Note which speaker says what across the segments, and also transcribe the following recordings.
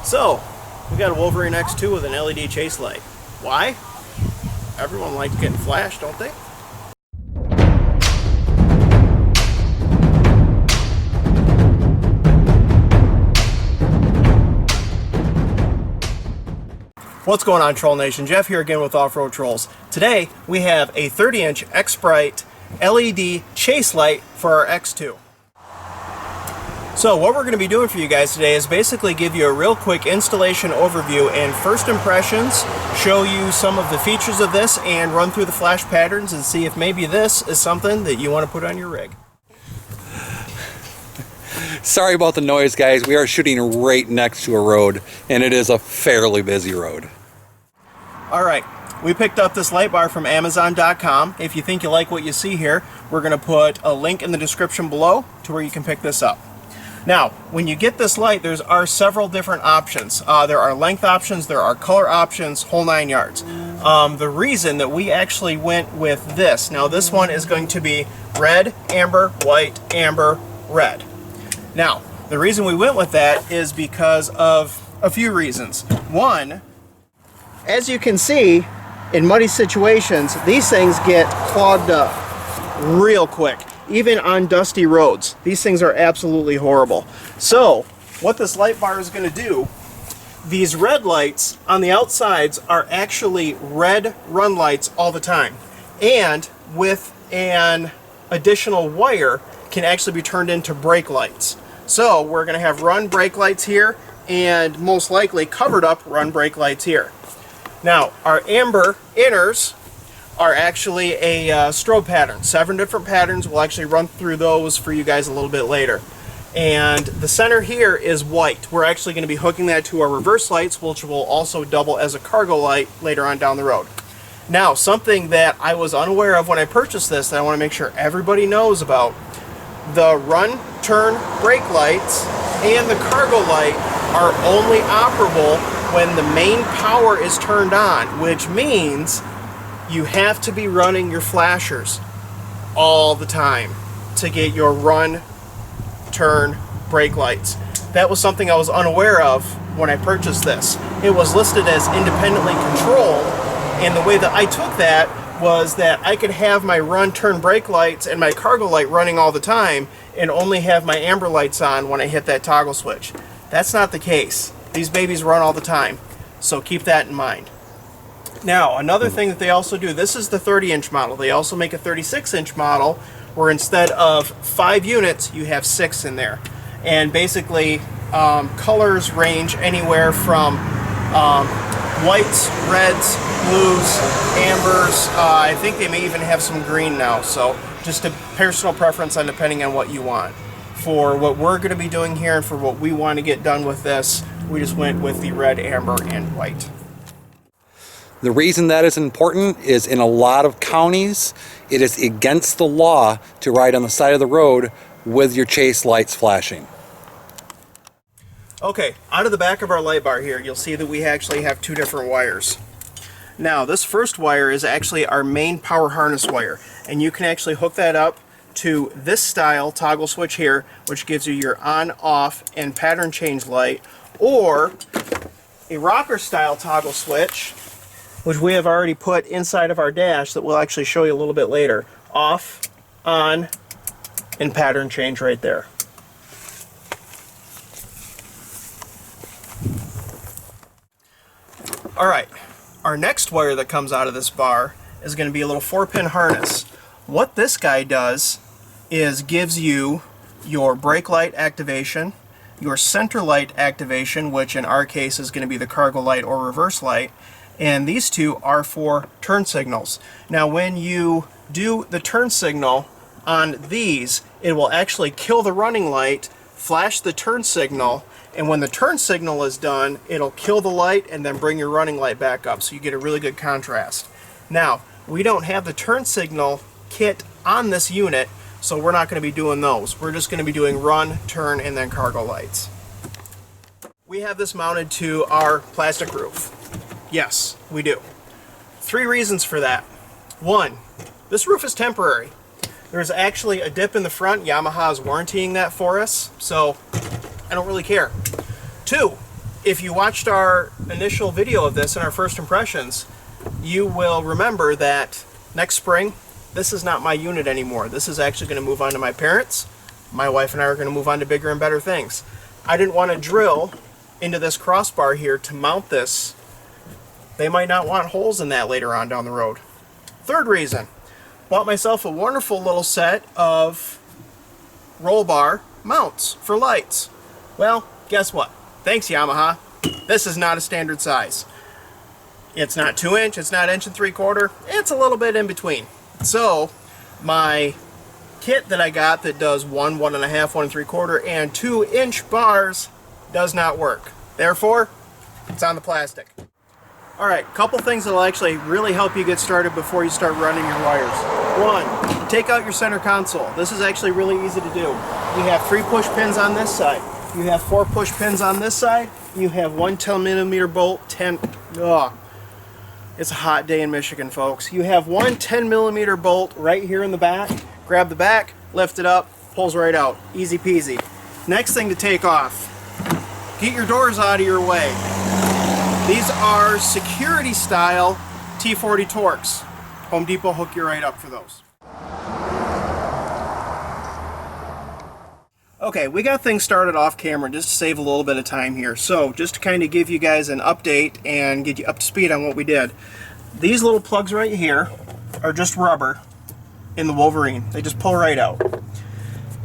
Speaker 1: So, we got a Wolverine X2 with an LED chase light. Why? Everyone likes getting flashed, don't they? What's going on, Troll Nation? Jeff here again with Off-Road Trolls. Today we have a 30-inch Xsprite LED chase light for our X2. So what we're going to be doing for you guys today is basically give you a real quick installation overview and first impressions, show you some of the features of this, and run through the flash patterns and see if maybe this is something that you want to put on your rig.
Speaker 2: Sorry about the noise, guys. We are shooting right next to a road, and it is a fairly busy road.
Speaker 1: Alright, we picked up this light bar from Amazon.com. If you think you like what you see here, we're going to put a link in the description below to where you can pick this up. Now, when you get this light, there are several different options. There are length options, there are color options, whole 9 yards. The reason that we actually went with this, now this one is going to be red, amber, white, amber, red. Now, the reason we went with that is because of a few reasons. One, as you can see, in muddy situations, these things get clogged up real quick. Even on dusty roads, these things are absolutely horrible. So what this light bar is going to do, these red lights on the outsides are actually red run lights all the time, and with an additional wire can actually be turned into brake lights. So we're going to have run brake lights here and most likely covered up run brake lights here. Now our amber inners are actually a strobe pattern. 7 different patterns. We'll actually run through those for you guys a little bit later. And the center here is white. We're actually going to be hooking that to our reverse lights, which will also double as a cargo light later on down the road. Now, something that I was unaware of when I purchased this that I want to make sure everybody knows about: the run, turn, brake lights and the cargo light are only operable when the main power is turned on, which means you have to be running your flashers all the time to get your run, turn, brake lights. That was something I was unaware of when I purchased this. It was listed as independently controlled, and the way that I took that was that I could have my run, turn, brake lights and my cargo light running all the time and only have my amber lights on when I hit that toggle switch. That's not the case. These babies run all the time, so keep that in mind. Now, another thing that they also do, this is the 30-inch model. They also make a 36-inch model where instead of 5 units, you have 6 in there. And basically, colors range anywhere from whites, reds, blues, ambers. I think they may even have some green now, so just a personal preference on depending on what you want. For what we're going to be doing here and for what we want to get done with this, we just went with the red, amber, and white.
Speaker 2: The reason that is important is in a lot of counties, it is against the law to ride on the side of the road with your chase lights flashing.
Speaker 1: Okay, out of the back of our light bar here, you'll see that we actually have 2 different wires. Now, this first wire is actually our main power harness wire, and you can actually hook that up to this style toggle switch here, which gives you your on, off, and pattern change light, or a rocker style toggle switch, which we have already put inside of our dash that we'll actually show you a little bit later. Off, on, and pattern change right there. Alright, our next wire that comes out of this bar is going to be a little 4-pin harness. What this guy does is gives you your brake light activation, your center light activation, which in our case is going to be the cargo light or reverse light, and these 2 are for turn signals. Now when you do the turn signal on these, it will actually kill the running light, flash the turn signal, and when the turn signal is done, it'll kill the light and then bring your running light back up, so you get a really good contrast. Now, we don't have the turn signal kit on this unit, so we're not going to be doing those. We're just going to be doing run, turn, and then cargo lights. We have this mounted to our plastic roof. Yes, we do. 3 reasons for that. 1, this roof is temporary. There's actually a dip in the front. Yamaha is warrantying that for us, so I don't really care. 2, if you watched our initial video of this and our first impressions, you will remember that next spring, this is not my unit anymore. This is actually going to move on to my parents. My wife and I are going to move on to bigger and better things. I didn't want to drill into this crossbar here to mount this. They might not want holes in that later on down the road. Third reason, bought myself a wonderful little set of roll bar mounts for lights. Well, guess what? Thanks, Yamaha. This is not a standard size. It's not 2 inch, it's not 1 3/4, it's a little bit in between. So, my kit that I got that does 1, 1.5, 1 3/4, and 2 inch bars does not work. Therefore, it's on the plastic. Alright, couple things that will actually really help you get started before you start running your wires. One, take out your center console. This is actually really easy to do. You have 3 push pins on this side. You have 4 push pins on this side. You have 1 10mm bolt, it's a hot day in Michigan, folks. You have 1 10mm bolt right here in the back. Grab the back, lift it up, pulls right out. Easy peasy. Next thing to take off, get your doors out of your way. These are security style T40 Torx. Home Depot hook you right up for those. Okay, we got things started off camera just to save a little bit of time here. So just to kind of give you guys an update and get you up to speed on what we did. These little plugs right here are just rubber in the Wolverine. They just pull right out.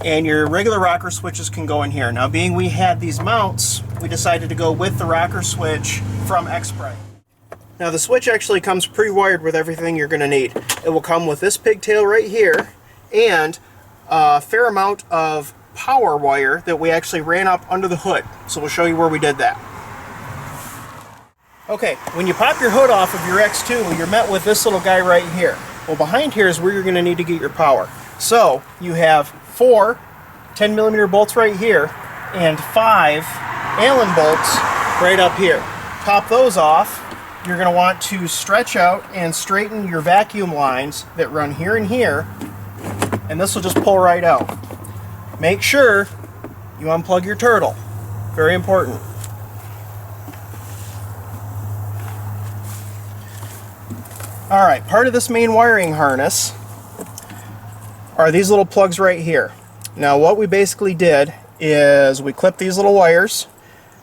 Speaker 1: And your regular rocker switches can go in here. Now, being we had these mounts, we decided to go with the rocker switch from Xsprite. Now, the switch actually comes pre-wired with everything you're going to need. It will come with this pigtail right here and a fair amount of power wire that we actually ran up under the hood. So we'll show you where we did that. Okay, when you pop your hood off of your X2, you're met with this little guy right here. Well, behind here is where you're going to need to get your power. So you have 4 10mm bolts right here and 5 Allen bolts right up here. Pop those off. You're going to want to stretch out and straighten your vacuum lines that run here and here, and this will just pull right out. Make sure you unplug your turtle. Very important. Alright, part of this main wiring harness are these little plugs right here. Now what we basically did is we clipped these little wires.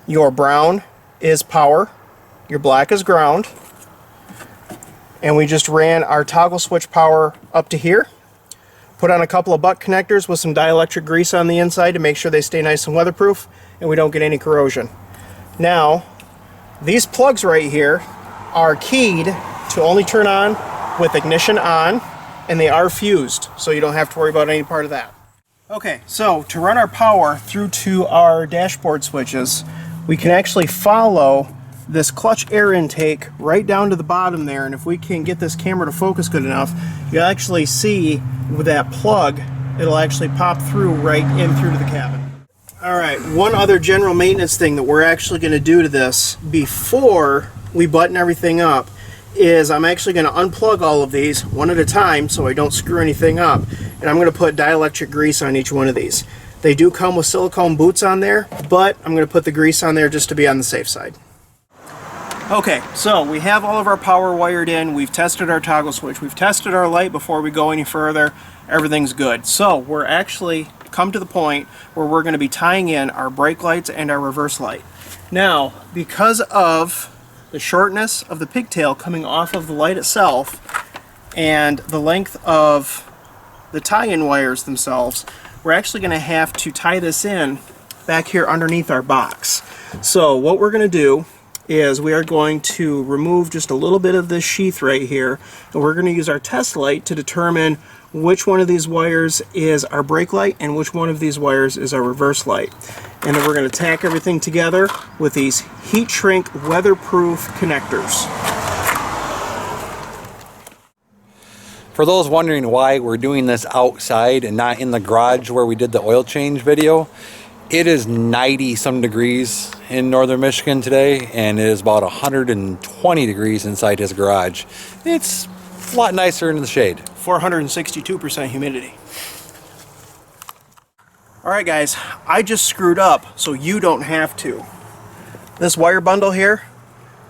Speaker 1: Your brown is power, your black is ground, and we just ran our toggle switch power up to here. Put on a couple of butt connectors with some dielectric grease on the inside to make sure they stay nice and weatherproof and we don't get any corrosion. Now, these plugs right here are keyed to only turn on with ignition on, and they are fused, so you don't have to worry about any part of that. Okay, so to run our power through to our dashboard switches, we can actually follow this clutch air intake right down to the bottom there, and if we can get this camera to focus good enough, you'll actually see with that plug, it'll actually pop through right in through to the cabin. Alright, one other general maintenance thing that we're actually going to do to this before we button everything up is I'm actually going to unplug all of these one at a time so I don't screw anything up, and I'm going to put dielectric grease on each one of these. They do come with silicone boots on there, but I'm going to put the grease on there just to be on the safe side. Okay, so we have all of our power wired in, we've tested our toggle switch, we've tested our light before we go any further, everything's good. So we're actually come to the point where we're going to be tying in our brake lights and our reverse light. Now, because of the shortness of the pigtail coming off of the light itself and the length of the tie-in wires themselves, we're actually going to have to tie this in back here underneath our box. So what we're going to do is we are going to remove just a little bit of this sheath right here, and we're going to use our test light to determine which one of these wires is our brake light and which one of these wires is our reverse light. And then we're going to tack everything together with these heat shrink weatherproof connectors.
Speaker 2: For those wondering why we're doing this outside and not in the garage where we did the oil change video, it is 90 some degrees in northern Michigan today, and it is about 120 degrees inside his garage. It's a lot nicer in the shade.
Speaker 1: 462% humidity. Alright guys, I just screwed up so you don't have to. This wire bundle here,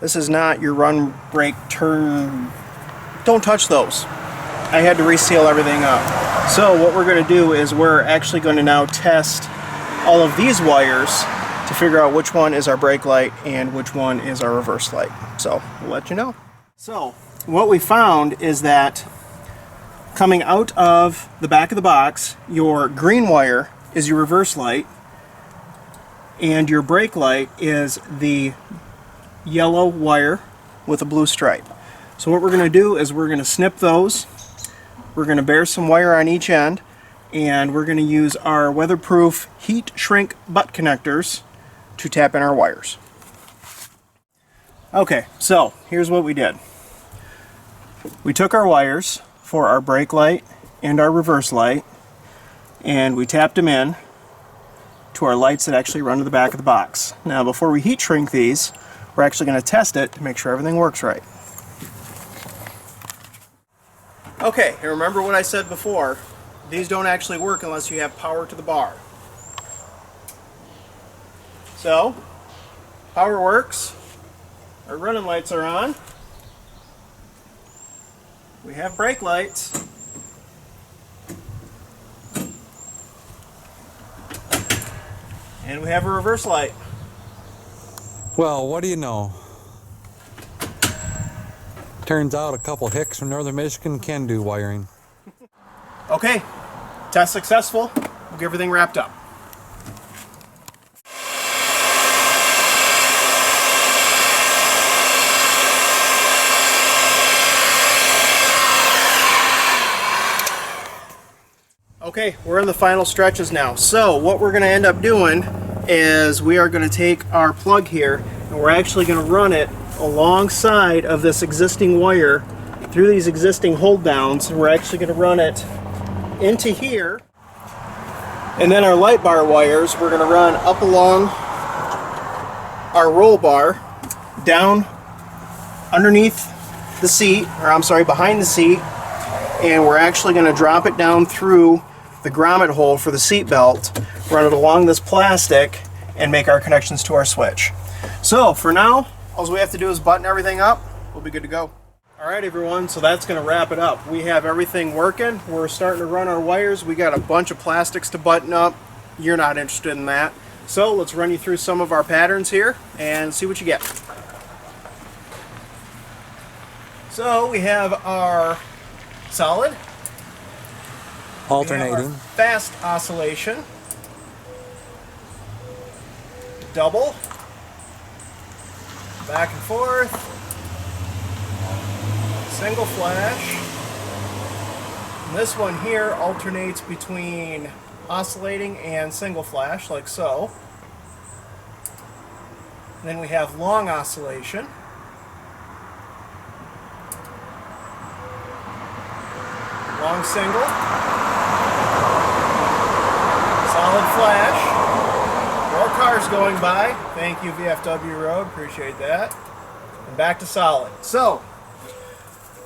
Speaker 1: this is not your run, brake, turn. Don't touch those. I had to reseal everything up. So what we're going to do is we're actually going to now test all of these wires to figure out which one is our brake light and which one is our reverse light. So we'll let you know. So what we found is that coming out of the back of the box, your green wire is your reverse light and your brake light is the yellow wire with a blue stripe. So what we're going to do is we're going to snip those. We're going to bare some wire on each end, and we're going to use our weatherproof heat shrink butt connectors to tap in our wires. Okay, so here's what we did. We took our wires for our brake light and our reverse light, and we tapped them in to our lights that actually run to the back of the box. Now before we heat shrink these, we're actually going to test it to make sure everything works right. Okay, and remember what I said before, these don't actually work unless you have power to the bar. So, power works, our running lights are on, we have brake lights, and we have a reverse light.
Speaker 2: Well, what do you know? Turns out a couple hicks from northern Michigan can do wiring.
Speaker 1: Okay, test successful. We'll get everything wrapped up. Okay, we're in the final stretches now. So what we're going to end up doing is we are going to take our plug here and we're actually going to run it alongside of this existing wire through these existing hold downs, and we're actually going to run it into here, and then our light bar wires we're going to run up along our roll bar down underneath the seat, or I'm sorry, behind the seat, and we're actually going to drop it down through the grommet hole for the seat belt, run it along this plastic, and make our connections to our switch. So for now, all we have to do is button everything up. We'll be good to go. All right, everyone, so that's going to wrap it up. We have everything working. We're starting to run our wires. We got a bunch of plastics to button up. You're not interested in that. So let's run you through some of our patterns here and see what you get. So we have our solid.
Speaker 2: Alternating.
Speaker 1: We have our fast oscillation. Double. Back and forth, single flash, and this one here alternates between oscillating and single flash, like so. And then we have long oscillation, long single, solid flash. More cars going by. Thank you, VFW Road. Appreciate that. And back to solid. So,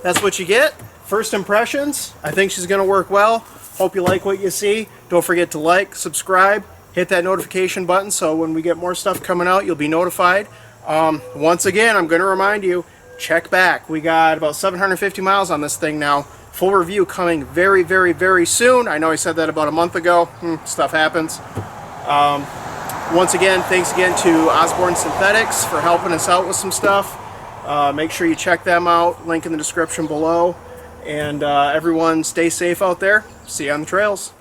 Speaker 1: that's what you get. First impressions. I think she's going to work well. Hope you like what you see. Don't forget to like, subscribe, hit that notification button so when we get more stuff coming out, you'll be notified. Once again, I'm going to remind you, check back. We got about 750 miles on this thing now. Full review coming very, very, very soon. I know I said that about a month ago. Stuff happens. Once again, thanks again to Osborne Synthetics for helping us out with some stuff. Make sure you check them out. Link in the description below. And everyone stay safe out there. See you on the trails.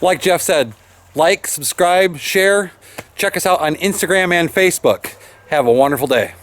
Speaker 2: Like Jeff said, like, subscribe, share. Check us out on Instagram and Facebook. Have a wonderful day.